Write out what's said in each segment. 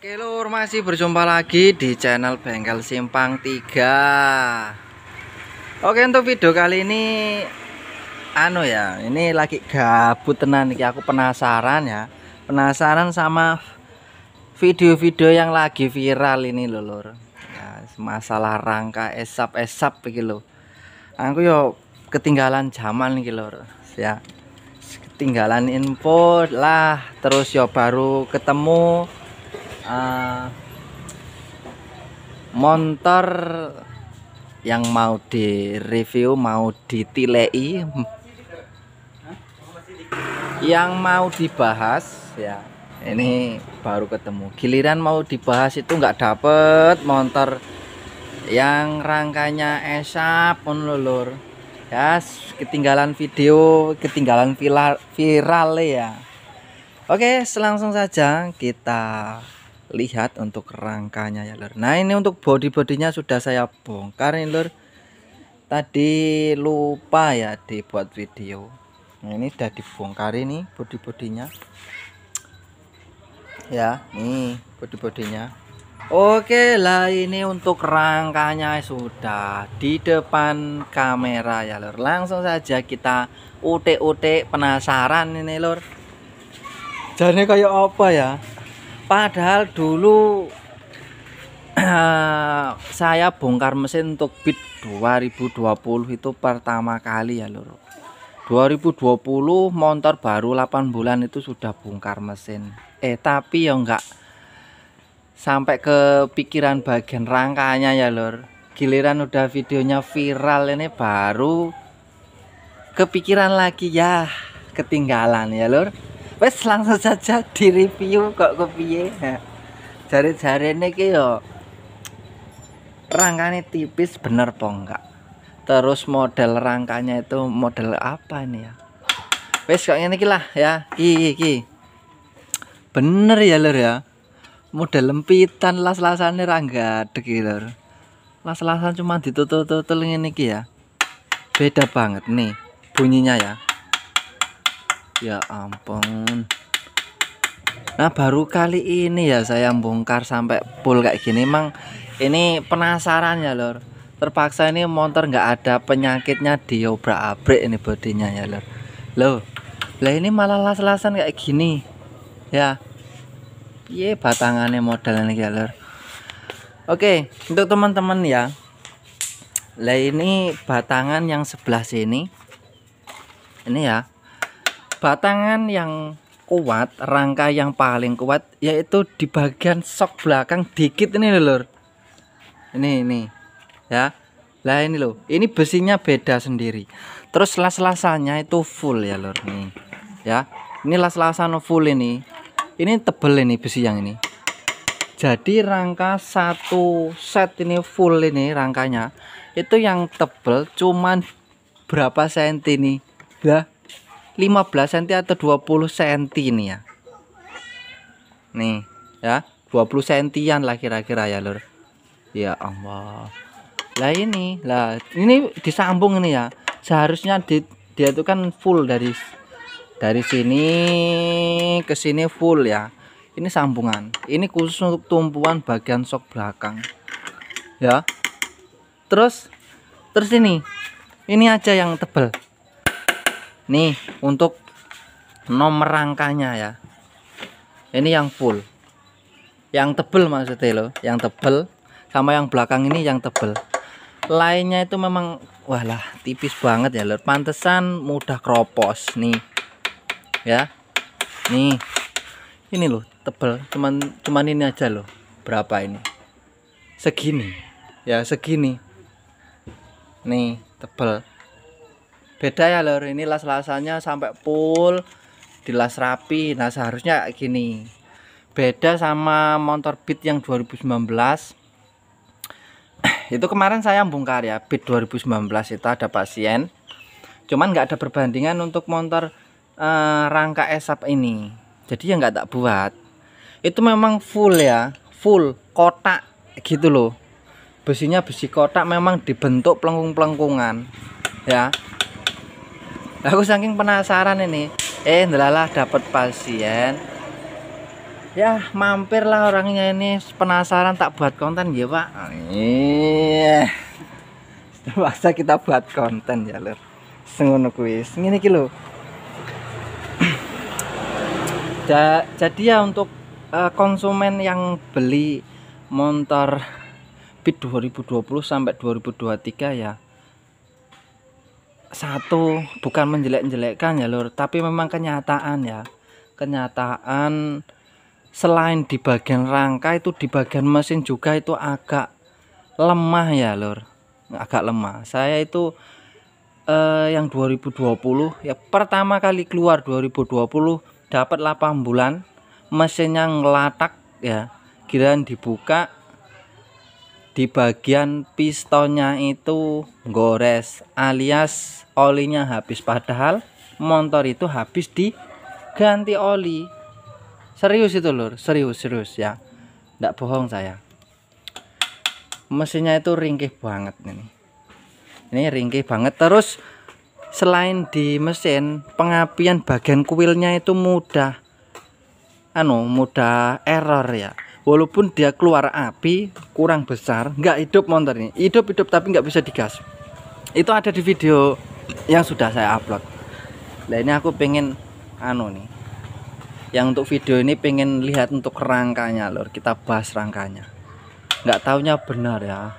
Oke lur, masih berjumpa lagi di channel Bengkel Simpang 3. Oke, untuk video kali ini ini lagi gabut tenan iki, aku penasaran ya. Penasaran sama video-video yang lagi viral ini lho lur. Ya, masalah rangka esap-esap iki lho. Aku yo ketinggalan zaman iki lur. Ya. Ketinggalan info lah, terus yo baru ketemu motor yang mau direview, mau ditilei, yang mau dibahas ya. Ini baru ketemu, giliran mau dibahas itu nggak dapet motor yang rangkanya esap lur ya. Ketinggalan video, ketinggalan viral ya. Oke, langsung saja kita lihat untuk rangkanya ya lur. Nah, ini untuk bodinya sudah saya bongkar nih lur. Tadi lupa ya dibuat video. Nah, ini udah dibongkar ini bodinya. Ya, nih bodinya. Oke lah, ini untuk rangkanya sudah di depan kamera ya lur. Langsung saja kita utek-utek, penasaran ini lur. Jadi kayak apa ya? Padahal dulu saya bongkar mesin untuk Beat 2020 itu pertama kali ya lur. 2020 motor baru 8 bulan itu sudah bongkar mesin. Tapi ya enggak sampai ke pikiran bagian rangkanya ya lur. Giliran udah videonya viral ini baru kepikiran lagi ya, ketinggalan ya lur. Wes langsung saja di review kok kepiye. Jari-jari ini yo rangkanya tipis bener po enggak. Terus model rangkanya itu model apa ini ya? Wes kok ngene iki lah ya. Iki. Bener ya lur ya. Model lempitan, las-lasane ra gadeg iki lur. Las-lasan cuma ditutul-tutul ngene iki ya. Beda banget nih bunyinya ya. Ya ampun. Nah, baru kali ini ya saya bongkar sampai full kayak gini. Emang ini penasaran ya lor. Terpaksa ini motor nggak ada penyakitnya diobrak-abrik ini bodinya ya lor. Loh, lah ini malah las-lasan kayak gini ya. Iya, batangannya model ini ya lor. Oke, untuk teman-teman ya. Lah ini batangan yang sebelah sini. Ini ya. Batangan yang kuat, rangka yang paling kuat yaitu di bagian sok belakang dikit ini lur. Ini ya. Lah ini loh, ini besinya beda sendiri. Terus las-lasannya itu full ya lur nih. Ya. Ini las-lasan full ini. Ini tebel ini besi yang ini. Jadi rangka satu set ini full ini rangkanya. Itu yang tebel cuman berapa senti nih? Ya. 15 cm atau 20 cm ini ya. Nih ya, 20 cm lah kira-kira ya lur. Ya Allah. Lah ini disambung ini ya. Seharusnya dia itu kan full dari sini ke sini full ya. Ini sambungan. Ini khusus untuk tumpuan bagian sok belakang. Ya. Terus ini aja yang tebel. Nih untuk nomor rangkanya ya. Ini yang full. Yang tebel maksudnya loh, yang tebel sama yang belakang ini yang tebel. Lainnya itu memang walah tipis banget ya lor. Pantesan mudah kropos nih. Ya. Nih. Ini loh tebel, cuman ini aja loh. Berapa ini? Segini. Ya, segini. Nih, tebel. Beda ya lor, ini las-lasannya sampai full, dilas rapi. Nah, seharusnya gini. Beda sama motor Beat yang 2019. Itu kemarin saya bongkar ya, Beat 2019 itu ada pasien. Cuman nggak ada perbandingan untuk motor rangka esap ini. Jadi ya nggak tak buat. Itu memang full ya, full kotak gitu loh. Besinya besi kotak, memang dibentuk pelengkung-pelengkungan ya. Aku saking penasaran ini, ndelalah dapat pasien Ya mampirlah orangnya ini, penasaran tak buat konten ya Pak. Iya, terpaksa kita buat konten ya lur. Sengono kuwi ngene iki lho. Jadi ya untuk konsumen yang beli motor Beat 2020 sampai 2023 ya, satu, bukan menjelek-jelekkan ya lur, tapi memang kenyataan ya, kenyataan selain di bagian rangka itu di bagian mesin juga itu agak lemah ya lur, agak lemah. Saya itu yang 2020 ya, pertama kali keluar 2020 dapat 8 bulan mesinnya ngelatak ya, giliran dibuka di bagian pistonnya itu gores alias olinya habis, padahal motor itu habis diganti oli. Serius itu lur, serius ya, nggak bohong saya. Mesinnya itu ringkih banget ini ringkih banget. Terus selain di mesin, pengapian bagian kuilnya itu mudah error ya. Walaupun dia keluar api kurang besar, nggak hidup motor ini, hidup tapi nggak bisa digas. Itu ada di video yang sudah saya upload. Nah ini aku pengen nih, yang untuk video ini pengen lihat untuk rangkanya lor, kita bahas rangkanya. Nggak taunya benar ya,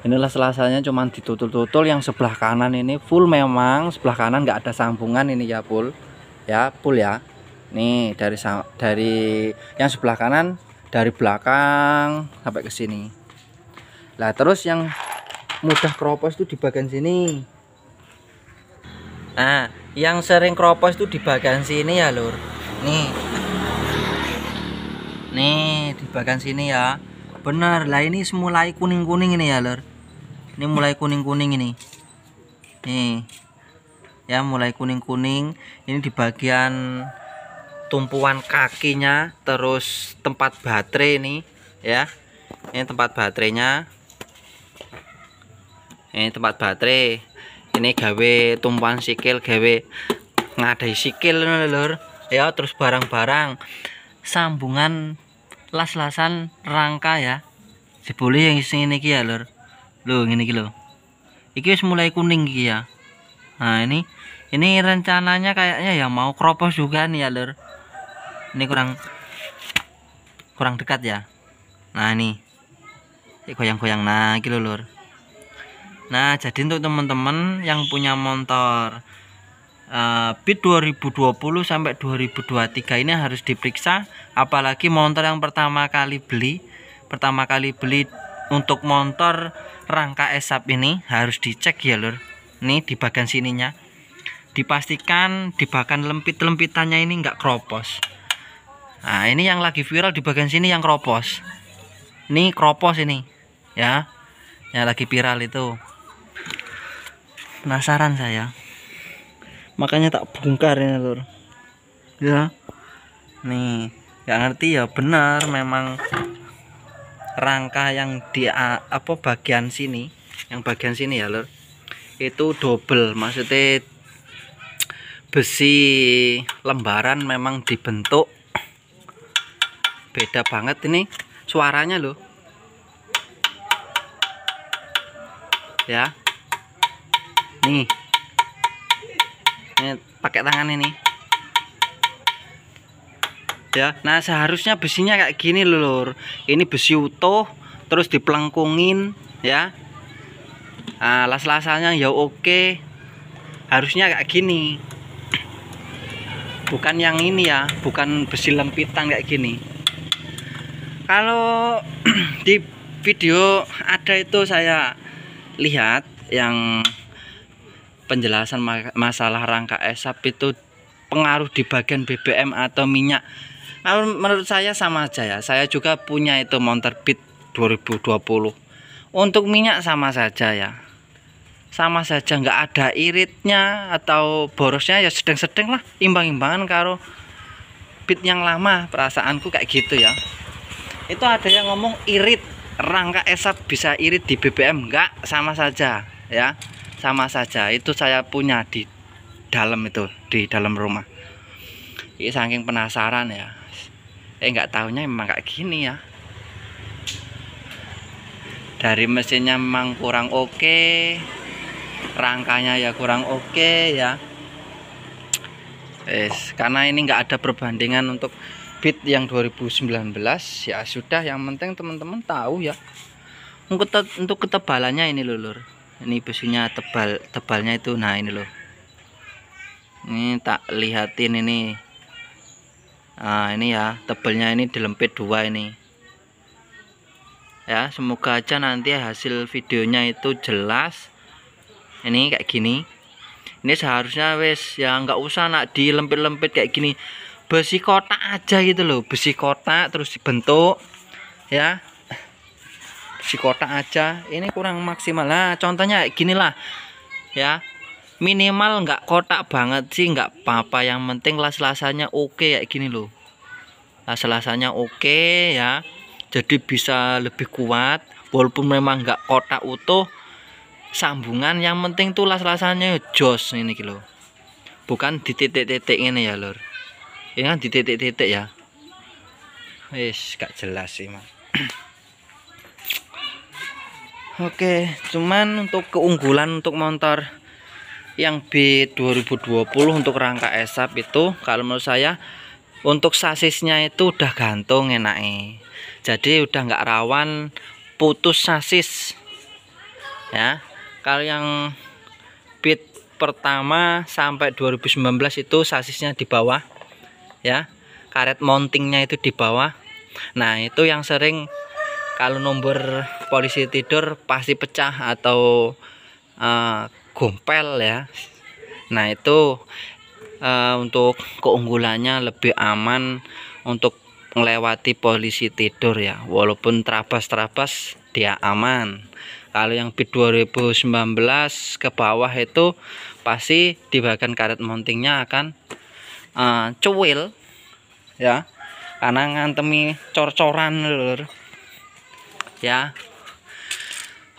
inilah selasanya cuman ditutul-tutul. Yang sebelah kanan ini full, memang sebelah kanan nggak ada sambungan ini ya, full ya nih, dari yang sebelah kanan dari belakang sampai ke sini. Nah terus yang mudah keropos itu di bagian sini. Nah yang sering keropos itu di bagian sini ya lur, nih di bagian sini ya, bener lah. Ini mulai kuning-kuning ini ya lur, ini mulai kuning-kuning ini nih ya, mulai kuning-kuning ini di bagian tumpuan kakinya. Terus tempat baterai ini ya, ini tempat baterainya, ini tempat baterai, ini gawe tumpuan sikil, gawe ngadai sikil lur ya. Terus barang-barang sambungan las-lasan rangka ya, jebule yang sini iki ya lur, ngene iki lho, iki wis mulai kuning iki ya. Nah ini rencananya kayaknya ya mau keropos juga nih ya lur. Ini kurang dekat ya. Nah ini goyang-goyang, nah gitu lur. Nah jadi untuk teman-teman yang punya motor Beat 2020 sampai 2023 ini harus diperiksa. Apalagi motor yang pertama kali beli untuk motor rangka esap ini harus dicek ya lur. Ini di bagian sininya dipastikan di bagian lempit-lempitannya ini enggak keropos. Nah ini yang lagi viral di bagian sini yang keropos, ini keropos ini ya, yang lagi viral itu. Penasaran saya, makanya tak bongkar ini lur ya. Nih nggak ngerti ya, benar memang rangka yang di bagian sini, yang bagian sini ya lur, itu double, maksudnya besi lembaran memang dibentuk beda banget. Ini suaranya loh ya, nih ini pakai tangan ini ya. Nah seharusnya besinya kayak gini lur, ini besi utuh terus dipelengkungin ya. Nah las-lasannya ya oke, harusnya kayak gini, bukan yang ini ya, bukan besi lempitan kayak gini. Kalau di video ada itu saya lihat yang penjelasan masalah rangka esap itu pengaruh di bagian BBM atau minyak. Nah, menurut saya sama aja ya, saya juga punya itu motor Beat 2020. Untuk minyak sama saja ya, sama saja, nggak ada iritnya atau borosnya ya, sedang-sedang lah, imbang-imbangan karo Beat yang lama, perasaanku kayak gitu ya. Itu ada yang ngomong irit, rangka esap bisa irit di BBM, enggak, sama saja ya, sama saja. Itu saya punya di dalam itu, di dalam rumah. Ini saking penasaran ya, Nggak taunya memang kayak gini ya. Dari mesinnya memang kurang oke, rangkanya ya kurang oke ya. Karena ini nggak ada perbandingan untuk Beat yang 2019 ya sudah, yang penting teman-teman tahu ya. Untuk ketebalannya ini loh lur, ini besinya tebalnya itu. Nah ini loh, ini tak lihatin ini. Nah ini ya, tebalnya ini dilempit 2 ini ya. Semoga aja nanti hasil videonya itu jelas. Ini kayak gini, ini seharusnya wes ya nggak usah nak dilempit-lempit kayak gini, besi kotak aja gitu loh, besi kotak terus dibentuk ya, besi kotak aja. Ini kurang maksimal. Nah contohnya kayak gini lah ya, minimal nggak kotak banget sih nggak apa-apa, yang penting las-lasannya oke kayak gini loh, las-lasannya oke ya, jadi bisa lebih kuat walaupun memang nggak kotak utuh sambungan, yang penting tuh las-lasannya jos ini kilo, bukan di titik-titik ini ya lur. Ini kan di titik-titik ya. Gak jelas sih mas. Oke, cuman untuk keunggulan untuk motor yang Beat 2020 untuk rangka ESAP itu, kalau menurut saya untuk sasisnya itu udah gantung enaknya, jadi udah nggak rawan putus sasis ya. Kalau yang Beat pertama sampai 2019 itu sasisnya di bawah ya, karet mountingnya itu di bawah. Nah itu yang sering kalau nomor polisi tidur pasti pecah atau gompel ya. Nah itu untuk keunggulannya lebih aman untuk melewati polisi tidur ya, walaupun terabas-terabas dia aman. Kalau yang Beat 2019 ke bawah itu pasti di bagian karet mountingnya akan cuil ya, karena ngantemi cor-coran lur ya.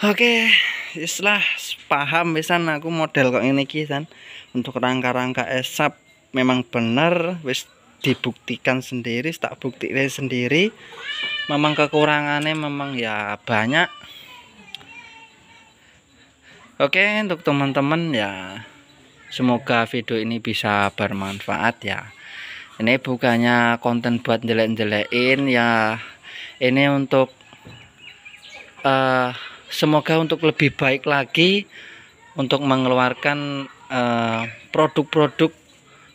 Oke, istilah paham pisan aku model kok ini kisan. Untuk rangka-rangka ESAP memang bener wis dibuktikan sendiri, tak buktiin sendiri. Memang kekurangannya memang ya banyak. Oke, untuk teman-teman ya, semoga video ini bisa bermanfaat ya. Ini bukannya konten buat jelek-jelekin ya, ini untuk semoga untuk lebih baik lagi untuk mengeluarkan produk-produk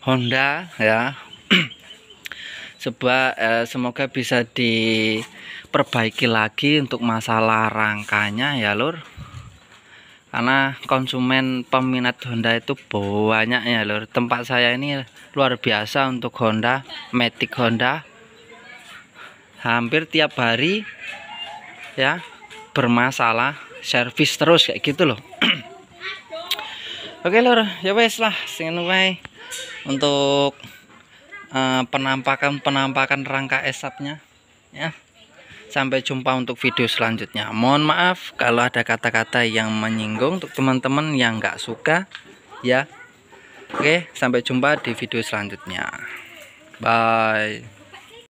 Honda ya. Semoga bisa diperbaiki lagi untuk masalah rangkanya ya lur, karena konsumen peminat Honda itu banyak ya lur. Tempat saya ini luar biasa untuk Honda, Matic Honda, hampir tiap hari ya bermasalah, servis terus kayak gitu loh. Oke lur, ya wes lah sing wae untuk penampakan rangka ESAP-nya ya. Sampai jumpa untuk video selanjutnya. Mohon maaf kalau ada kata-kata yang menyinggung untuk teman-teman yang nggak suka ya. Oke, sampai jumpa di video selanjutnya. Bye.